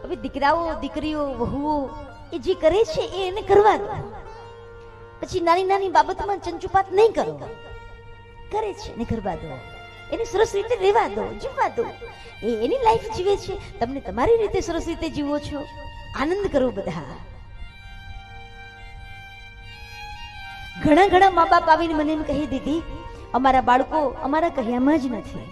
હવે દીકરાઓ દીકરીઓ વહુઓ એ જે કરે છે એને કરવા દો, પછી નાની નાની બાબતમાં ચંચુપાત નહીં કરો. કરે છે ને કરવા દો, એને સરસ રીતે રહેવા દો, જીવવા દો. એ એની લાઈફ જીવે છે, તમને તમારી રીતે સરસ રીતે જીવો છો, આનંદ કરો બધા. ઘણા ઘણા મા બાપ આવીને મને એમ કહી દીધી, અમારા બાળકો અમારા કહ્યામાં જ નથી,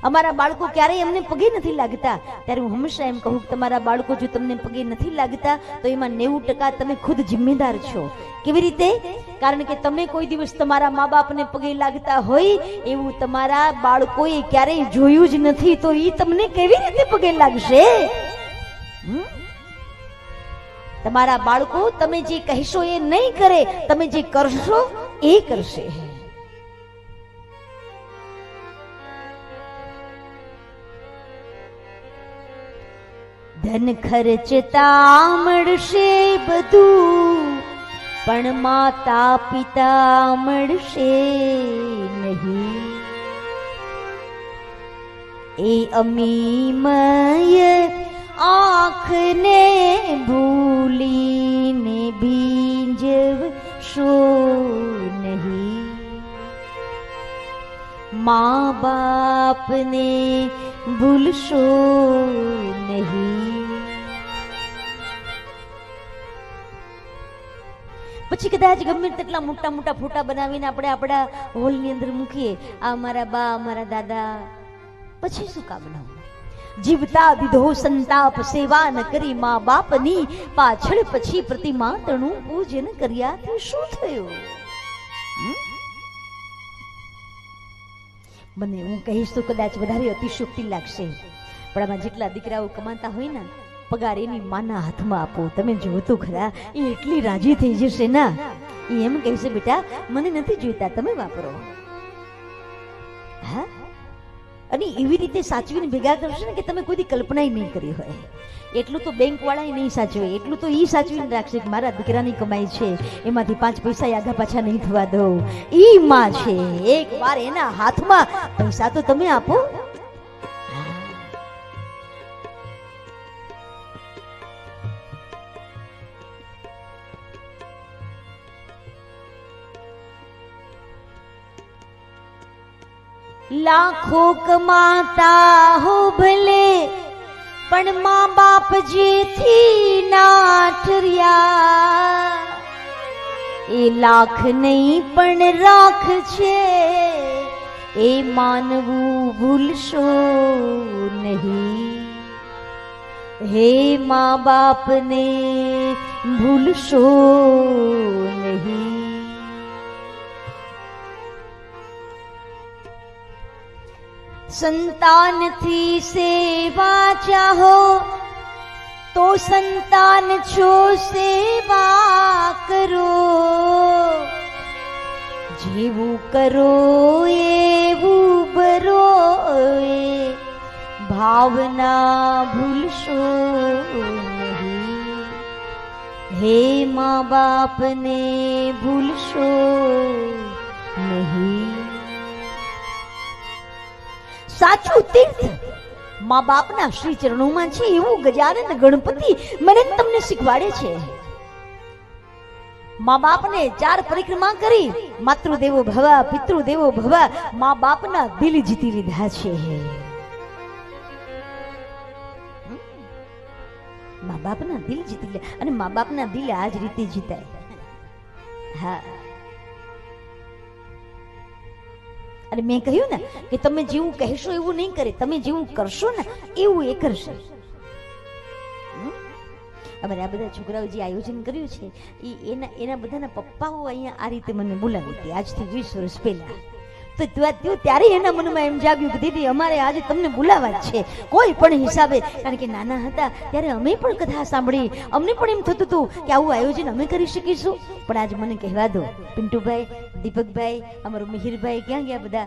અમારા બાળકો ક્યારેય અમને પગે નથી લાગતા. ત્યારે હું હંમેશા એમ કહું કે તમારા બાળકો જો તમને પગે નથી લાગતા તો એમાં 90% તમે ખુદ જિમ્મેદાર છો. કેવી રીતે? કારણ કે તમે કોઈ દિવસ તમારા મા બાપને પગે લાગતા હોય એવું તમારા બાળકોએ ક્યારેય જોયું જ નથી, તો એ તમને કેવી રીતે પગે લાગશે? તમારા બાળકો તમે જે કહેશો એ નહીં કરે, તમે જે કરશો એ કરશે. ધન ખર્ચતા મળશે બધું, પણ માતા પિતા મળશે નહીં. એ અમીમય આંખને ભૂલીને ભીંજવશો નહીં. મા બાપને ભૂલશો નહીં. પછી કદાચ ગમે તેટલા મોટા મોટા ફોટા બનાવીને આપણે આપણા હોલની અંદર મૂકીએ, આ અમારા બા અમારા દાદા, પછી શું કામનું? જીવતા દીધો સંતાપ, સેવા ન કરી મા બાપની, પાછળ પછી પ્રતિમાતનું પૂજન કર્યાથી શું થયું? મને હું કહીશ તો કદાચ વધારે અતિશયોક્તિ લાગશે, પણ આમાં જેટલા દીકરાઓ કમાતા હોય ને, પગાર એની માના હાથમાં આપો. તમે જોવો તો ખરા, એ એટલી રાજી થઈ જશે ના, એ એમ કહેશે બેટા મને નથી જોઈતા, તમે વાપરો. હા, અને એવી રીતે સાચવીને ભેગા કરશે ને કે તમે કોઈ કલ્પના નહીં કરી હોય. એટલું તો બેંક વાળા નહીં સાચવે, એટલું તો ઈ સાચવીને રાખશે કે મારા દીકરાની કમાઈ છે, એમાંથી 5 પૈસા આગા પાછા નહીં થવા દઉં. ઈ માં છે, એક વાર એના હાથમાં પૈસા તો તમે આપો. લાખો કમાતા હો ભલે, પણ મા બાપ જેથી ના ઠર્યા. એ લાખ નહીં પણ રાખ છે, એ માનવું ભૂલશો નહીં. હે મા બાપને ભૂલશો નહીં. સંતાનથી સેવા ચાહો તો સંતાન છો સેવા કરો. જેવું કરો એવું બરો, ભાવના ભૂલશો નહીં. હે મા બાપને ભૂલશો નહીં. સાચું તીર્થ મા બાપના શ્રી ચરણોમાં છે, એવું ગજાનન ગણપતિ મને તમને શીખવાડે છે. મા બાપને 4 પરિક્રમા કરી, માતૃદેવો ભવ પિતૃદેવો ભવ, મા બાપના દિલ જીતી લીધા છે. મા બાપના દિલ જીતી લે, અને મા બાપના દિલ આ જ રીતે જીતાય. હા, અને મેં કહ્યું ને કે તમે જેવું કહેશો એવું નહીં કરે, તમે જેવું કરશો ને એવું એ કરશે. અમારે આ બધા છોકરાઓ જે આયોજન કર્યું છે એના બધાના પપ્પાઓ અહીંયા આ રીતે મને બોલાવી હતી આજથી 20 વર્ષ પહેલા. તો ત્યારે એના મનમાં એમ જાગ્યું કે દીદી અમારે આજે તમને બોલાવા જ છે કોઈ પણ હિસાબે. કારણ કે નાના હતા ત્યારે અમે પણ કથા સાંભળી, અમને પણ એમ થતું હતું કે આવું આયોજન અમે કરી શકીશું. પણ આજ મને કહેવા દો, પિન્ટુભાઈ, દીપકભાઈ, અમારો મિહિરભાઈ ક્યાં ગયા બધા,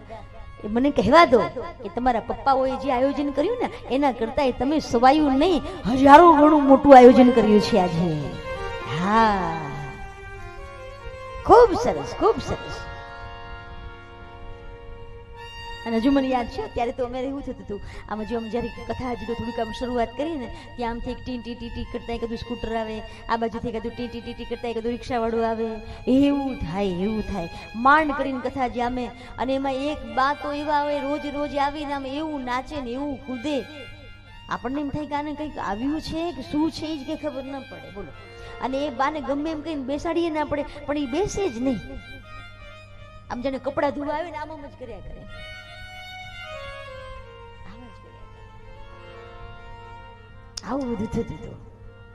મને કહેવા દો કે તમારા પપ્પાઓએ જે આયોજન કર્યું ને એના કરતા તમે સવાયું નહીં 1000 ગણું મોટું આયોજન કર્યું છે આજે. હા, ખૂબ સરસ, ખૂબ સરસ. અને હજુ મને યાદ છે ત્યારે તો અમારે એવું થતું હતું, આમાં જો અમે જ્યારે કથા હજી તો થોડીક આમ શરૂઆત કરીએ ને ત્યાં આમથી એક ટી ટી કરતા કદું સ્કૂટર આવે, આ બાજુથી કદું ટી કરતા કદું રિક્ષાવાળું આવે, એવું થાય માંડ કરીને કથા જે અમે, અને એમાં એક બા તો એવા આવે રોજ રોજ આવીને આમ એવું નાચે ને એવું કૂદે, આપણને એમ થાય કે આને કંઈક આવ્યું છે કે શું છે એ જ કંઈ ખબર ન પડે બોલો. અને એ બાને ગમે એમ કહીને બેસાડીએ ના પડે પણ એ બેસે જ નહીં, આમ જાણે કપડાં ધોવા આવે ને આમ જ કર્યા કરે, આવું બધું થતું હતું.